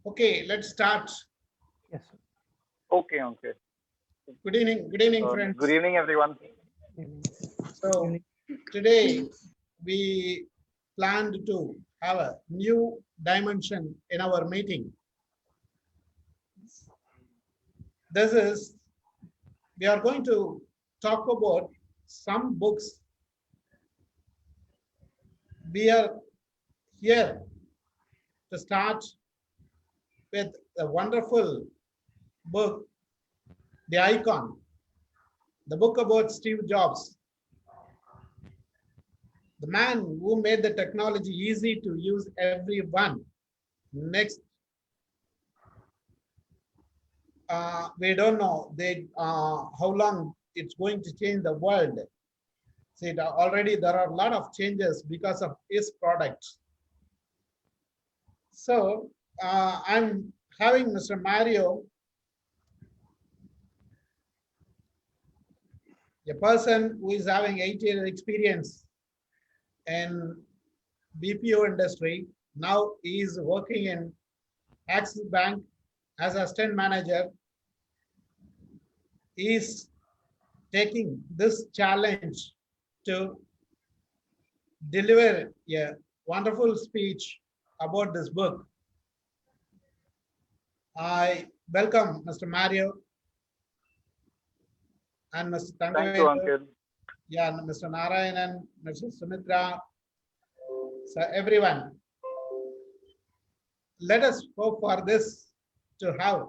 Okay, let's start. Yes. Okay, okay. Good evening, friends. Good evening, everyone. So today we planned to have a new dimension in our meeting. This is, we are going to talk about some books. We are here to start with a wonderful book, The Icon, the book about Steve Jobs, the man who made the technology easy to use everyone. Next, we don't know how long it's going to change the world. See, already there are a lot of changes because of his products. So I'm having Mr. Mario, a person who is having 8 years experience in BPO industry. Now he is working in Axis Bank as assistant manager. He is taking this challenge to deliver a wonderful speech about this book. I welcome Mr. Mario and Mr. Thank you, Uncle. Yeah, Mr. Narayanan, Mr. Sumitra, so everyone. Let us hope for this to have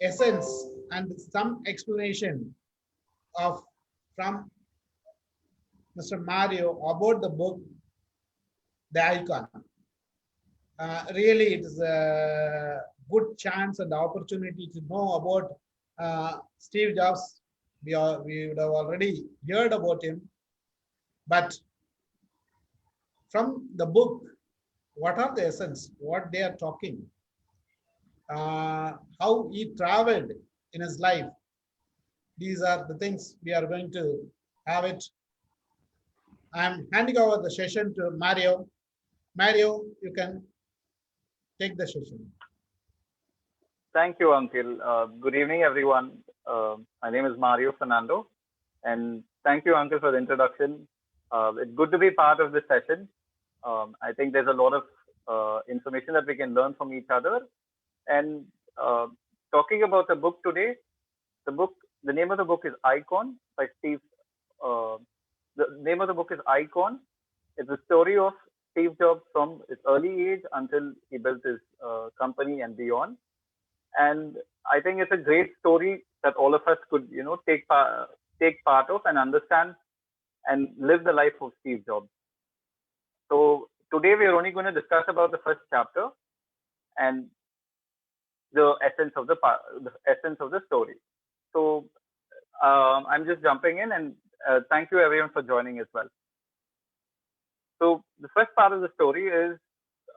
essence and some explanation of from Mr. Mario about the book, The Icon. Really, it is a good chance and opportunity to know about Steve Jobs. We would have already heard about him, but from the book, what are the essence, what they are talking, how he traveled in his life. These are the things we are going to have it. I'm handing over the session to Mario. Mario, you can take the session. Thank you, Uncle. Good evening, everyone. My name is Mario Fernando, and thank you, Uncle, for the introduction. It's good to be part of this session. I think there's a lot of information that we can learn from each other. And talking about the book today, the name of the book is Icon by Steve. The name of the book is Icon. It's a story of Steve Jobs from his early age until he built his company and beyond. And I think it's a great story that all of us could, take part of and understand and live the life of Steve Jobs. So today we are only going to discuss about the first chapter and the essence of the story. So I'm just jumping in, and thank you everyone for joining as well. So the first part of the story is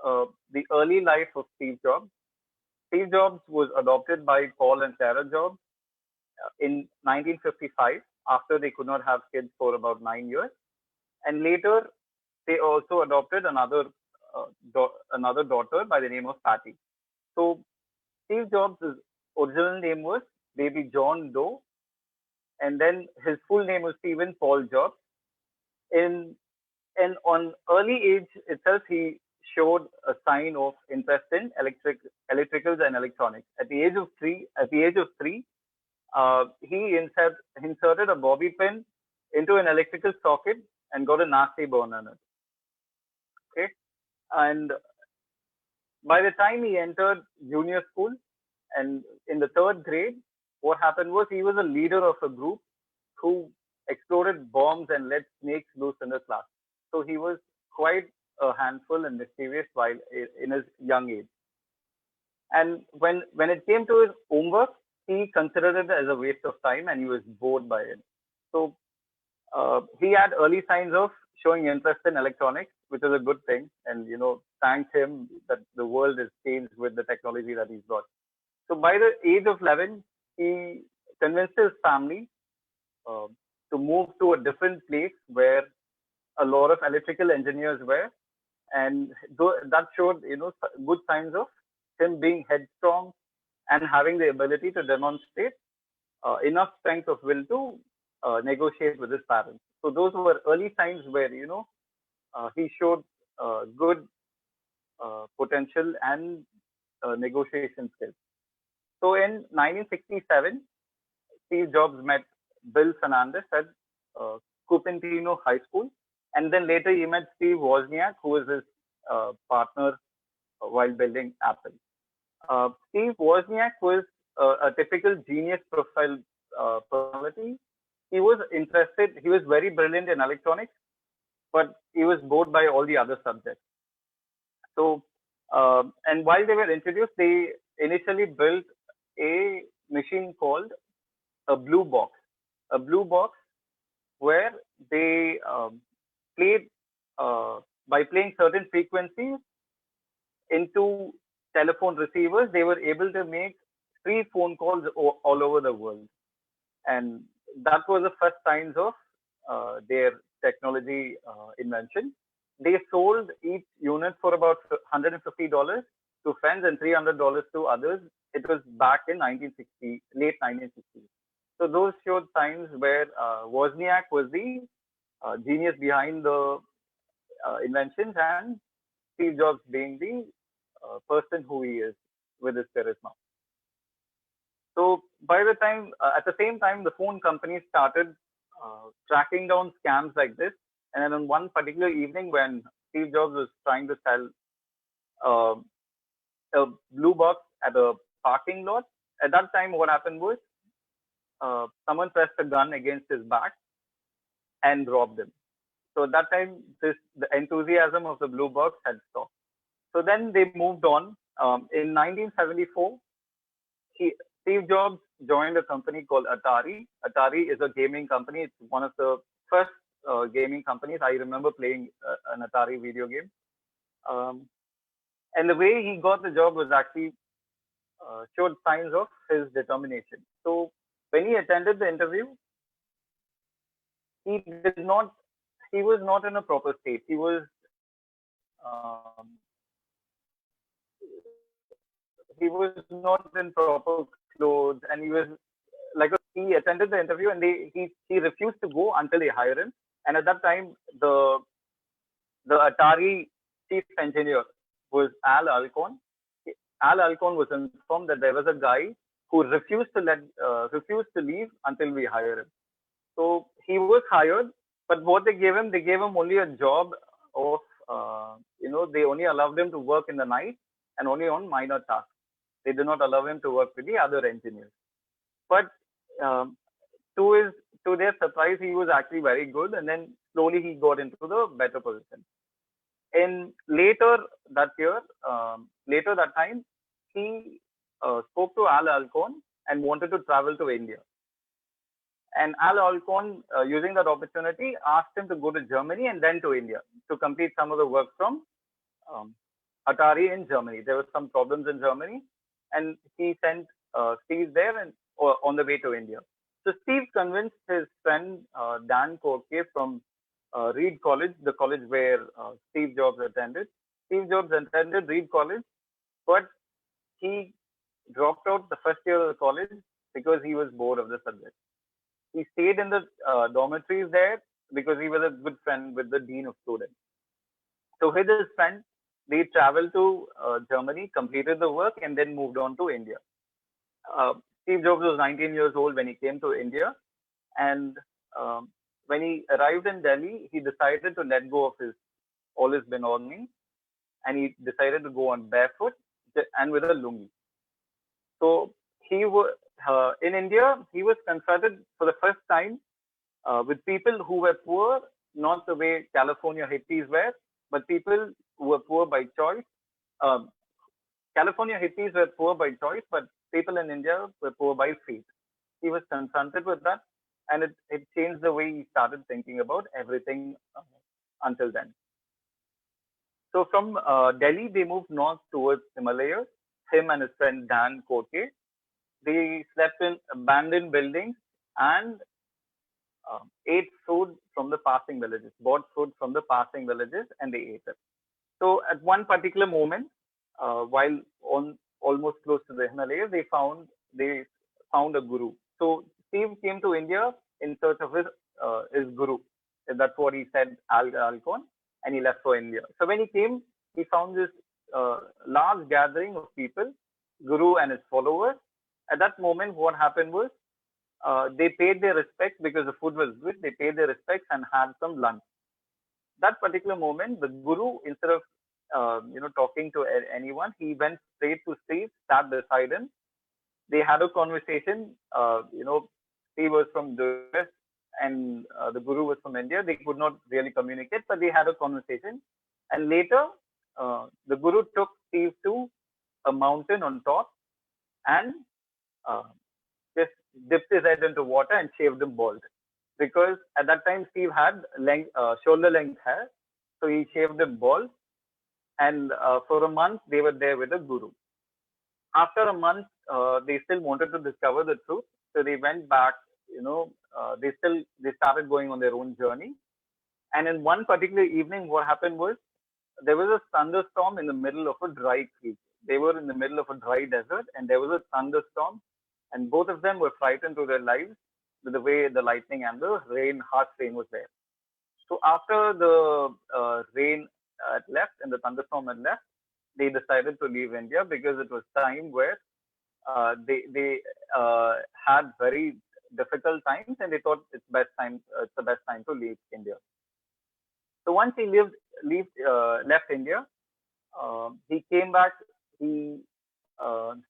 the early life of Steve Jobs. Steve Jobs was adopted by Paul and Sarah Jobs in 1955 after they could not have kids for about 9 years, and later they also adopted another daughter by the name of Patty. So Steve Jobs' original name was Baby John Doe, and then his full name was Stephen Paul Jobs. And on early age itself, he showed a sign of interest in electricals and electronics. At the age of three, he inserted a bobby pin into an electrical socket and got a nasty burn on it. Okay, and by the time he entered junior school and in the third grade, what happened was he was a leader of a group who exploded bombs and let snakes loose in the class. So he was quite a handful and mischievous while in his young age. And when it came to his homework, he considered it as a waste of time and he was bored by it. So he had early signs of showing interest in electronics, which is a good thing. And, thanks him that the world has changed with the technology that he's got. So by the age of 11, he convinced his family to move to a different place where a lot of electrical engineers were, and that showed good signs of him being headstrong and having the ability to demonstrate enough strength of will to negotiate with his parents. So those were early signs where he showed good potential and negotiation skills. So in 1967, Steve Jobs met Bill Fernandez at uh, Cupertino High School, and then later he met Steve Wozniak, who was his partner while building Apple. Steve Wozniak was a typical genius profile personality. He was interested. He was very brilliant in electronics, but he was bored by all the other subjects. So, and while they were introduced, they initially built a machine called a blue box where they played by playing certain frequencies into telephone receivers. They were able to make free phone calls all over the world, and that was the first signs of their technology invention. They sold each unit for about $150 to friends and $300 to others. It was back in 1960, late 1960s. So those showed signs where Wozniak was the genius behind the inventions, and Steve Jobs being the person who he is with his charisma. So by the time, at the same time, the phone companies started tracking down scams like this. And then on one particular evening, when Steve Jobs was trying to sell uh, a blue box at a parking lot, at that time, what happened was someone pressed a gun against his back and robbed him. So at that time, the enthusiasm of the blue box had stopped. So then they moved on. In 1974, Steve Jobs joined a company called Atari. Atari is a gaming company. It's one of the first gaming companies. I remember playing an Atari video game. Um, and the way he got the job was actually showed signs of his determination. So when he attended the interview, he did not. He was not in a proper state. He was not in proper clothes, and he was like he attended the interview, and he refused to go until they hired him. And at that time, the Atari chief engineer was Al Alcon. Al Alcon was informed that there was a guy who refused to leave until we hire him. So he was hired, but what they gave him only a job of they only allowed him to work in the night and only on minor tasks. They did not allow him to work with the other engineers. But um, to his to their surprise, he was actually very good, and then slowly he got into the better position. In later that time, he spoke to Al Alcon and wanted to travel to India. And Al Alcon, using that opportunity, asked him to go to Germany and then to India to complete some of the work from um, Atari in Germany. There were some problems in Germany, and he sent Steve there and on the way to India. So Steve convinced his friend Dan Corke from Reed College, the college where Steve Jobs attended. Steve Jobs attended Reed College, but he dropped out the first year of the college because he was bored of the subject. He stayed in the dormitories there because he was a good friend with the dean of students. So with his friend, they traveled to Germany, completed the work, and then moved on to India. Uh, Steve Jobs was 19 years old when he came to India, and when he arrived in Delhi, he decided to let go of all his belongings, and he decided to go on barefoot and with a lungi. So he was in India. He was confronted for the first time with people who were poor, not the way California hippies were, but people who were poor by choice. Um, California hippies were poor by choice, but people in India were poor by fate. He was confronted with that, and it changed the way he started thinking about everything until then. So from Delhi, they moved north towards Himalayas. Him and his friend Dan Kote. They slept in abandoned buildings and ate food from the passing villages, bought food from the passing villages, and they ate it. So at one particular moment, while on almost close to the Himalayas, they found a guru. So Steve came to India in search of his guru. That's what he said, Alcon, and he left for India. So when he came, he found this large gathering of people, guru and his followers. At that moment, what happened was they paid their respects because the food was good. They paid their respects and had some lunch. That particular moment, the guru, instead of talking to anyone, he went straight to Steve, sat beside him. They had a conversation. Steve was from the US and the guru was from India. They could not really communicate, but they had a conversation. And later, the guru took Steve to a mountain on top and uh, just dipped his head into water and shaved him bald. Because at that time, Steve had shoulder length hair. So he shaved him bald. And for a month, they were there with the guru. After a month, they still wanted to discover the truth. So they went back, they started going on their own journey. And in one particular evening, what happened was there was a thunderstorm in the middle of a dry creek. They were in the middle of a dry desert and there was a thunderstorm. And both of them were frightened to their lives with the way the lightning and the rain, harsh rain was there. So after the rain had left and the thunderstorm had left, they decided to leave India because it was time where they had very difficult times and they thought it's the best time to leave India. So once he left India, he came back. He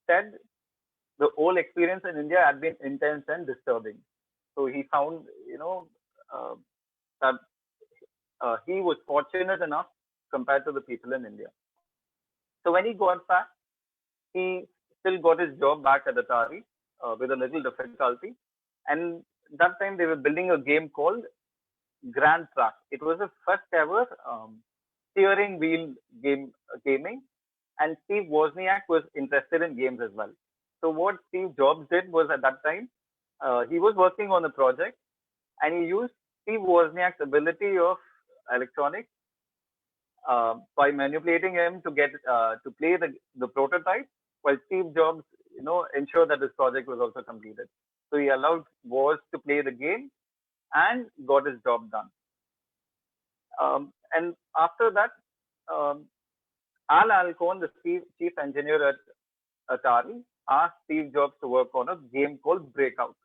said the whole experience in India had been intense and disturbing. So he found, uh, that he was fortunate enough compared to the people in India. So when he got back, he still got his job back at Atari with a little difficulty. And that time they were building a game called Grand Track. It was the first ever steering wheel gaming, and Steve Wozniak was interested in games as well. So what Steve Jobs did was at that time, he was working on the project, and he used Steve Wozniak's ability of electronics by manipulating him to get to play the prototype, while Steve Jobs, ensured that his project was also completed. So he allowed Woz to play the game and got his job done. And after that, um, Al Alcon, the chief engineer at Atari, asked Steve Jobs to work on a game called Breakout,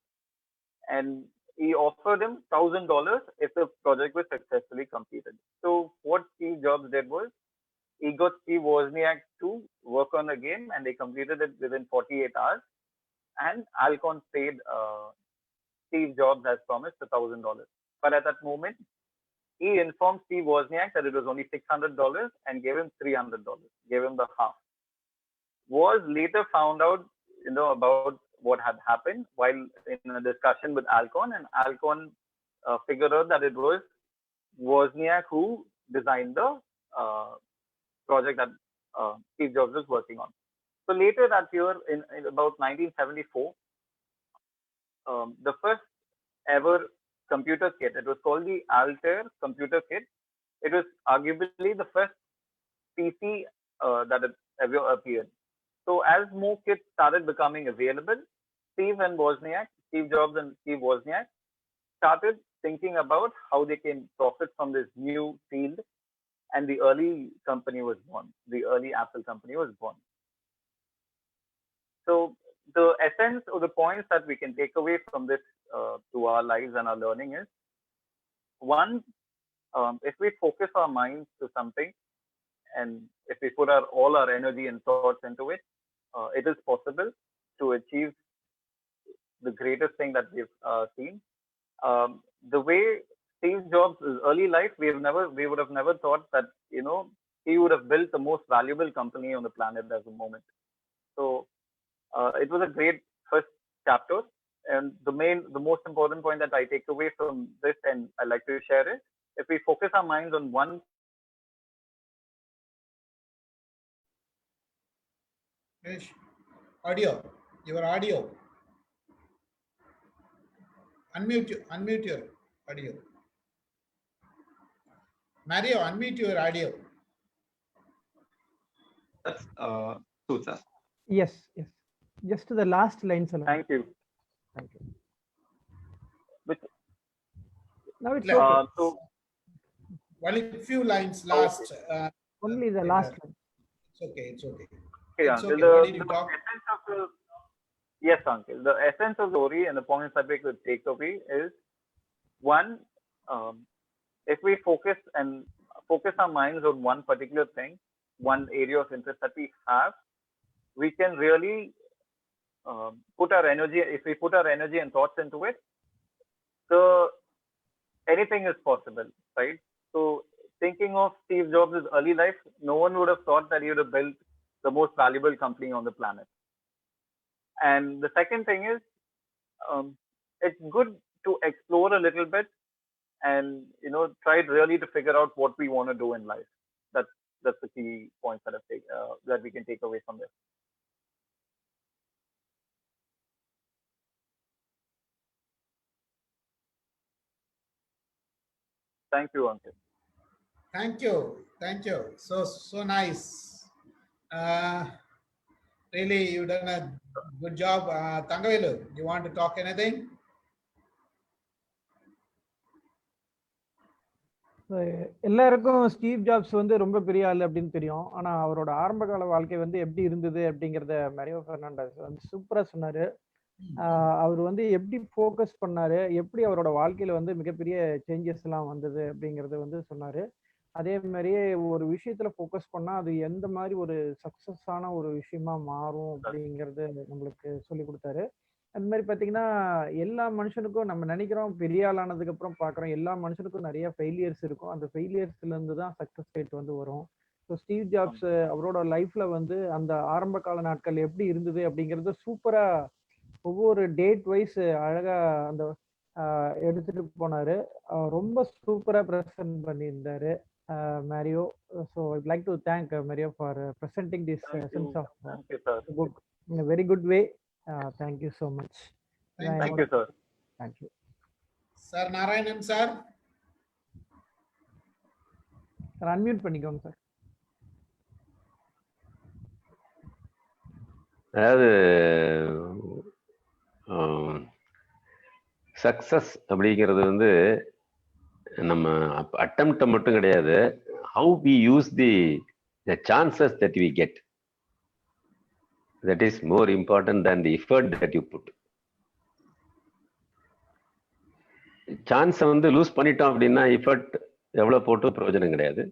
and he offered him $1,000 if the project was successfully completed. So what Steve Jobs did was he got Steve Wozniak to work on the game, and they completed it within 48 hours. And Alcon paid Steve Jobs as promised $1,000. But at that moment, he informed Steve Wozniak that it was only $600 and gave him $300, gave him the half. Woz later found out, about what had happened while in a discussion with Alcon, and Alcon figured out that it was Wozniak who designed the uh, project that Steve Jobs was working on. So later that year, in about 1974, the first ever computer kit, it was called the Altair computer kit. It was arguably the first PC that had ever appeared. So as more kits started becoming available, Steve Jobs and Steve Wozniak started thinking about how they can profit from this new field, and the early company was born. The early Apple company was born. So the essence or the points that we can take away from this to our lives and our learning is one, if we focus our minds to something and if we put all our energy and thoughts into it, it is possible to achieve the greatest thing that we've seen. The way Steve Jobs' early life, we would have never thought that he would have built the most valuable company on the planet at the moment. So it was a great first chapter, and the most important point that I take away from this, and I like to share it, if we focus our minds on one. Ish, audio, your audio. Unmute your audio. Mario, unmute your audio. That's suits us. Yes, yes. Just the last line, Salam. Thank you. Thank you. Which, Now it's Like, okay. so, only few lines okay. last. Only the in last that. line. It's okay. It's okay. Okay, It's Uncle. okay. What did you talk? Essence of the yes, Uncle. The essence of the story and the points that we could take away is one, if we focus our minds on one particular thing, one area of interest that we have, we can really put our energy. If we put our energy and thoughts into it, so anything is possible, right? So thinking of Steve Jobs' early life, no one would have thought that he would have built the most valuable company on the planet. And the second thing is, it's good to explore a little bit and try really to figure out what we want to do in life. That's the key points that we can take away from this. Thank you, Uncle. Thank you. Thank you. So nice. Uh, really, you've done a good job. Tangavelu, you want to talk anything? எல்லாருக்கும் Steve jobs வந்து ரொம்ப பெரிய ஆள் அப்படின்னு தெரியும். ஆனா அவரோட ஆரம்ப கால வாழ்க்கை வந்து எப்படி இருந்தது அப்படிங்கறத மரியோ பெர்னாண்டஸ் வந்து சூப்பரா சொன்னாரு. அவர் வந்து எப்படி ஃபோக்கஸ் பண்ணாரு, எப்படி அவரோட வாழ்க்கையில வந்து மிகப்பெரிய சேஞ்சஸ் எல்லாம் வந்தது அப்படிங்கறத வந்து சொன்னாரு. அதே மாதிரியே ஒரு விஷயத்துல ஃபோக்கஸ் பண்ணா அது எந்த மாதிரி ஒரு சக்சஸ் ஆன ஒரு விஷயமா மாறும் அப்படிங்கறது நம்மளுக்கு சொல்லி கொடுத்தாரு. அந்த மாதிரி பாத்தீங்கன்னா எல்லா மனுஷனுக்கும் நம்ம நினைக்கிறோம் பெரிய ஆளானதுக்கு அப்புறம் பாக்குறோம் எல்லா மனுஷனுக்கும் நிறைய ஃபெயிலியர்ஸ் இருக்கும். அந்த ஃபெயிலியர்ஸ்ல இருந்து தான் சக்சஸ் ரேட் வந்து வரும். ஸோ ஸ்டீவ் ஜாப்ஸ் அவரோட லைஃப்ல வந்து அந்த ஆரம்ப கால நாட்கள் எப்படி இருந்தது அப்படிங்கறது சூப்பரா ஒவ்வொரு டேட் வைஸ் அழகா அந்த எடுத்துட்டு போனாரு. ரொம்ப சூப்பரா பிரசன்ட் பண்ணியிருந்தாரு Mario. So I'd like to thank Mario for presenting this sense of book in a very good way. Thank you so much. Thank you, sir. Thank you. Sir Narayanan, sir. Sir, unmute பண்ணிக்கோங்க sir. அதாவது success அப்படிங்கிறது வந்து நம்ம attempt மட்டும் கிடையாது. How we use the chances that we get, that is more important than the effort that you put. சான்ஸை வந்து loose பண்ணிட்டோம் அப்படின்னா எஃபர்ட் எவ்வளோ போட்டும் பிரயோஜனம் கிடையாது.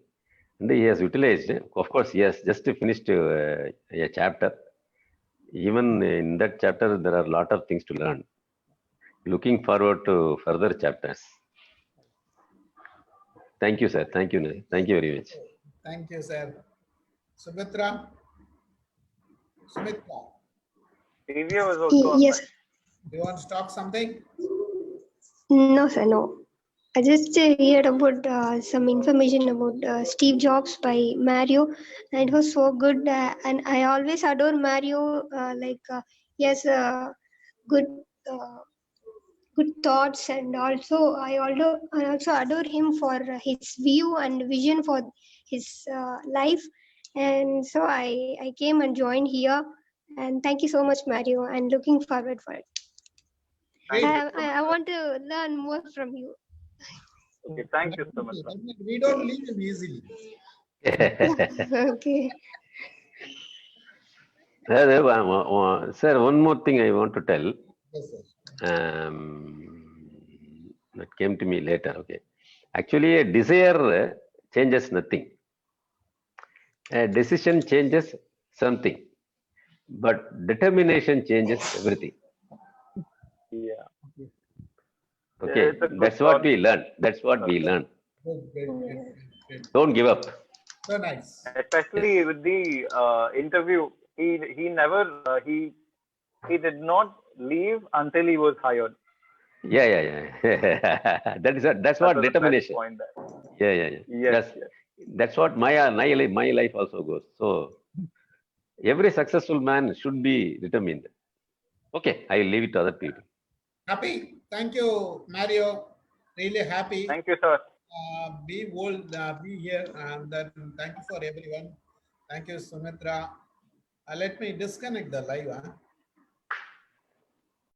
And he has utilized, of course, he has just finished a chapter. Even in that chapter, there are a lot of things to learn. Looking forward to further chapters. Thank you, sir. Thank you. Thank you very much. Thank you, sir. Sumitra? was also yes. Do you want to talk something? No, sir, no. I just heard about some information about Steve Jobs by Mario, and it was so good. And I always adore Mario. He has good good thoughts, and also I also adore him for his view and vision for his life. And so I came and joined here. And thank you so much, Mario. And looking forward for it. I want to learn more from you. Okay, thank you so much. We don't leave him easily. Okay. Sir, one more thing I want to tell. Yes, sir. That came to me later. Okay. Actually, a desire changes nothing. A decision changes something. But determination changes everything. Yeah. Okay, that's what we learn. That's what we learn. Good. Don't give up. So nice. Especially with the interview, he never he did not leave until he was hired. Yeah. That's what determination. Point there. Yeah. Yes. That's what my life also goes. So every successful man should be determined. Okay, I will leave it to other people. Happy. Thank you, Mario. Really happy. Thank you, sir. Be here, and then thank you for everyone. Thank you, Sumitra. Let me disconnect the live. Huh?